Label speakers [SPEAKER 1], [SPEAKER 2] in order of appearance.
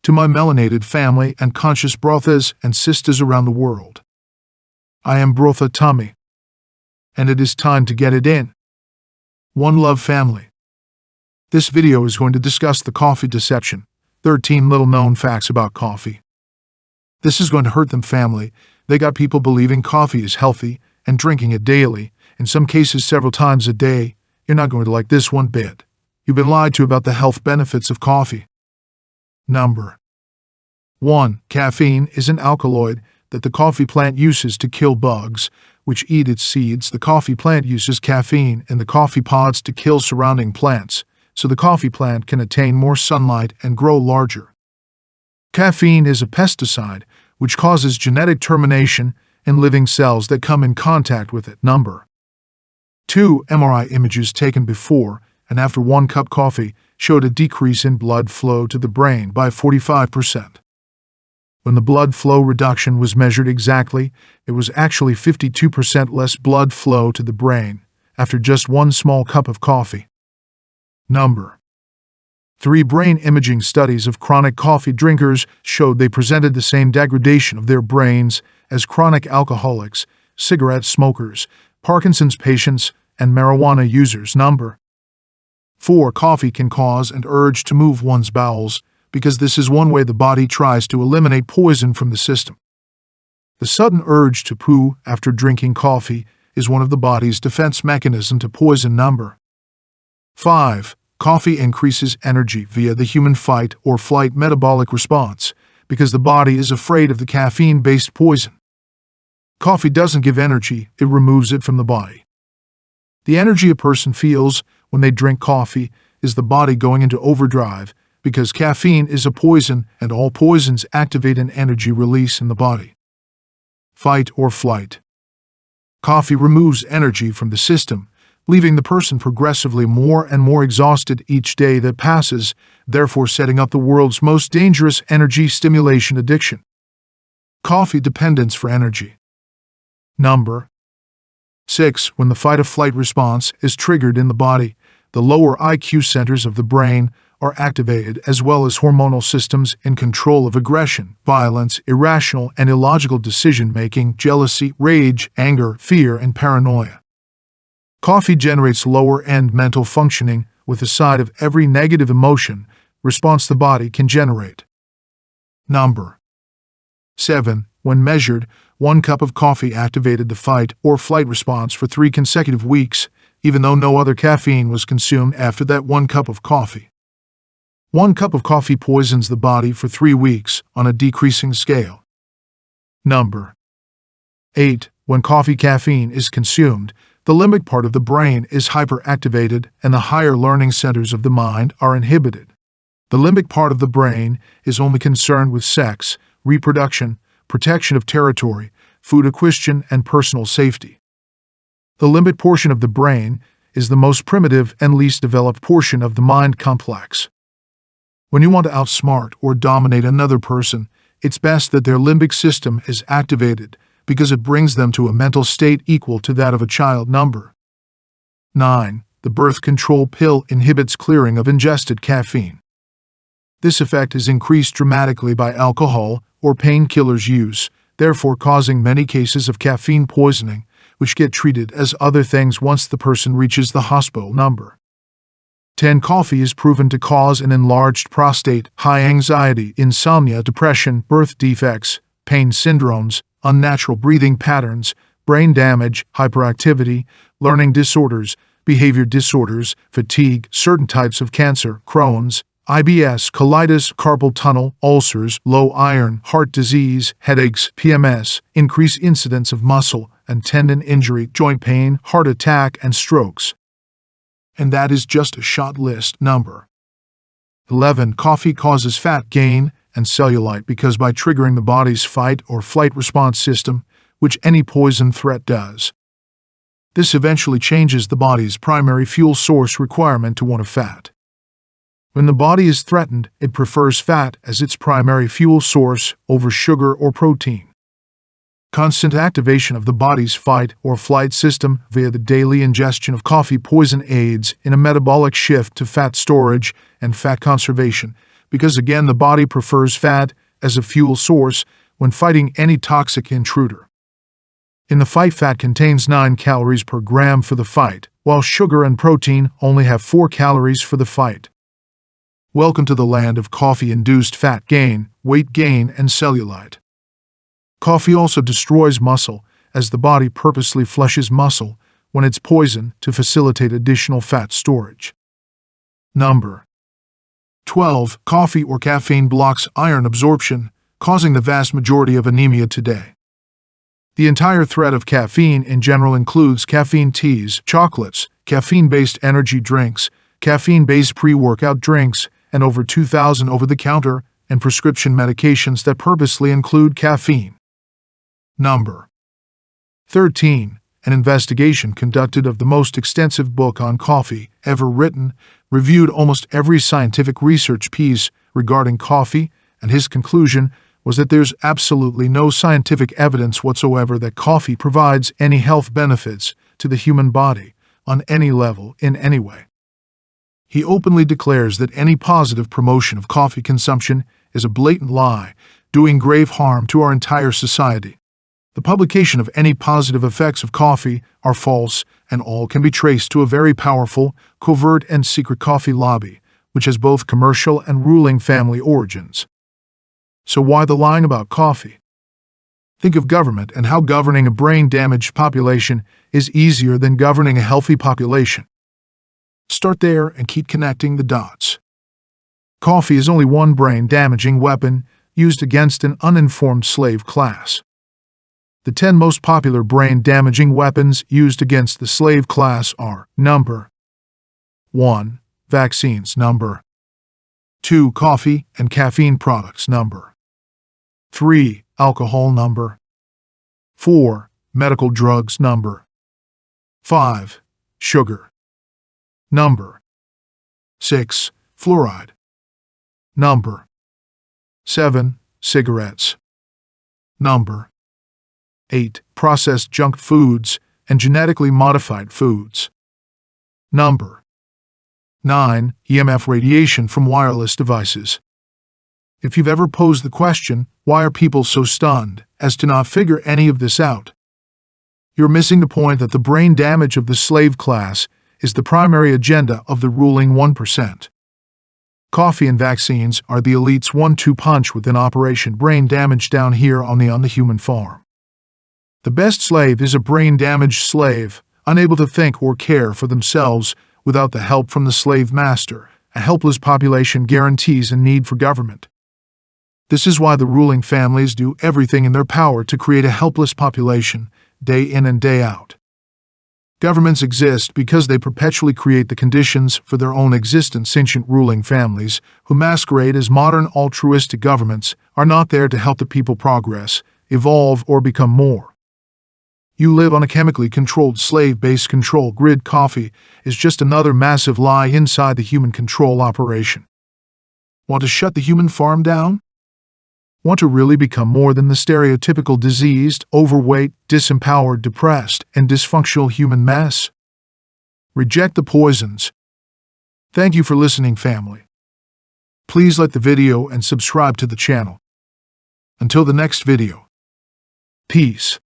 [SPEAKER 1] To my melanated family and conscious brothers and sisters around the world, I am Brother Tommy, and it is time to get it in. One love, family. This video is going to discuss the coffee deception, 13 little known facts about coffee. This is going to hurt them, family. They got people believing coffee is healthy and drinking it daily, in some cases several times a day. You're not going to like this one bit. You've been lied to about the health benefits of coffee. Number 1. Caffeine is an alkaloid that the coffee plant uses to kill bugs, which eat its seeds. The coffee plant uses caffeine in the coffee pods to kill surrounding plants, so the coffee plant can attain more sunlight and grow larger. Caffeine is a pesticide which causes genetic termination in living cells that come in contact with it. Number 2. MRI images taken before and after 1 cup coffee showed a decrease in blood flow to the brain by 45%. When the blood flow reduction was measured exactly, it was actually 52% less blood flow to the brain after just 1 small cup of coffee. Number 3. Brain imaging studies of chronic coffee drinkers showed they presented the same degradation of their brains as chronic alcoholics, cigarette smokers, Parkinson's patients, and marijuana users. Number 4. Coffee can cause an urge to move one's bowels, because this is one way the body tries to eliminate poison from the system. The sudden urge to poo after drinking coffee is one of the body's defense mechanisms to poison. Number 5. Coffee increases energy via the human fight or flight metabolic response, because the body is afraid of the caffeine-based poison. Coffee doesn't give energy, it removes it from the body. The energy a person feels when they drink coffee is the body going into overdrive, because caffeine is a poison and all poisons activate an energy release in the body. Fight or flight. Coffee removes energy from the system, leaving the person progressively more and more exhausted each day that passes, therefore setting up the world's most dangerous energy stimulation addiction. Coffee dependence for energy. Number 6. When the fight-or-flight response is triggered in the body, the lower IQ centers of the brain are activated, as well as hormonal systems in control of aggression, violence, irrational and illogical decision-making, jealousy, rage, anger, fear, and paranoia. Coffee generates lower-end mental functioning with a side of every negative emotion response the body can generate. Number 7. When measured, 1 cup of coffee activated the fight or flight response for 3 consecutive weeks, even though no other caffeine was consumed after that 1 cup of coffee. 1 cup of coffee poisons the body for 3 weeks on a decreasing scale. Number 8. When coffee caffeine is consumed, the limbic part of the brain is hyperactivated and the higher learning centers of the mind are inhibited. The limbic part of the brain is only concerned with sex, reproduction, protection of territory, food acquisition, and personal safety. The limbic portion of the brain is the most primitive and least developed portion of the mind complex. When you want to outsmart or dominate another person, it's best that their limbic system is activated, because it brings them to a mental state equal to that of a child. Number 9. The birth control pill inhibits clearing of ingested caffeine. This effect is increased dramatically by alcohol or painkillers use, therefore causing many cases of caffeine poisoning, which get treated as other things once the person reaches the hospital. Number 10. Coffee is proven to cause an enlarged prostate, high anxiety, insomnia, depression, birth defects, pain syndromes, unnatural breathing patterns, brain damage, hyperactivity, learning disorders, behavior disorders, fatigue, certain types of cancer, Crohn's, IBS, colitis, carpal tunnel, ulcers, low iron, heart disease, headaches, PMS, increased incidence of muscle and tendon injury, joint pain, heart attack, and strokes. And that is just a short list. Number 11. Coffee causes fat gain and cellulite because by triggering the body's fight or flight response system, which any poison threat does. This eventually changes the body's primary fuel source requirement to one of fat. When the body is threatened, it prefers fat as its primary fuel source over sugar or protein. Constant activation of the body's fight or flight system via the daily ingestion of coffee poison aids in a metabolic shift to fat storage and fat conservation, because again the body prefers fat as a fuel source when fighting any toxic intruder. In the fight, fat contains 9 calories per gram for the fight, while sugar and protein only have 4 calories for the fight. Welcome to the land of coffee-induced fat gain, weight gain, and cellulite. Coffee also destroys muscle, as the body purposely flushes muscle when it's poisoned to facilitate additional fat storage. Number 12. Coffee or caffeine blocks iron absorption, causing the vast majority of anemia today. The entire threat of caffeine in general includes caffeine teas, chocolates, caffeine-based energy drinks, caffeine-based pre-workout drinks, and over 2,000 over-the-counter and prescription medications that purposely include caffeine. Number 13. An investigation conducted of the most extensive book on coffee ever written, reviewed almost every scientific research piece regarding coffee, and his conclusion was that there's absolutely no scientific evidence whatsoever that coffee provides any health benefits to the human body, on any level, in any way. He openly declares that any positive promotion of coffee consumption is a blatant lie, doing grave harm to our entire society. The publication of any positive effects of coffee are false, and all can be traced to a very powerful, covert and secret coffee lobby, which has both commercial and ruling family origins. So why the lying about coffee? Think of government and how governing a brain-damaged population is easier than governing a healthy population. Start there and keep connecting the dots. Coffee is only one brain-damaging weapon used against an uninformed slave class. The 10 most popular brain-damaging weapons used against the slave class are: Number 1. Vaccines. Number 2. Coffee and caffeine products. Number 3. Alcohol. Number 4. Medical drugs. Number 5. Sugar. Number 6. Fluoride. Number 7. Cigarettes. Number 8. Processed junk foods and genetically modified foods. Number 9. EMF radiation from wireless devices. If you've ever posed the question, why are people so stunned as to not figure any of this out? You're missing the point that the brain damage of the slave class is the primary agenda of the ruling 1%. Coffee and vaccines are the elite's 1-2 punch within Operation Brain Damage down here on the human farm. The best slave is a brain-damaged slave, unable to think or care for themselves without the help from the slave master. A helpless population guarantees a need for government. This is why the ruling families do everything in their power to create a helpless population, day in and day out. Governments exist because they perpetually create the conditions for their own existence. Ancient ruling families, who masquerade as modern altruistic governments, are not there to help the people progress, evolve, or become more. You live on a chemically controlled slave-based control grid. Coffee is just another massive lie inside the human control operation. Want to shut the human farm down? Want to really become more than the stereotypical diseased, overweight, disempowered, depressed, and dysfunctional human mess? Reject the poisons. Thank you for listening, family. Please like the video and subscribe to the channel. Until the next video. Peace.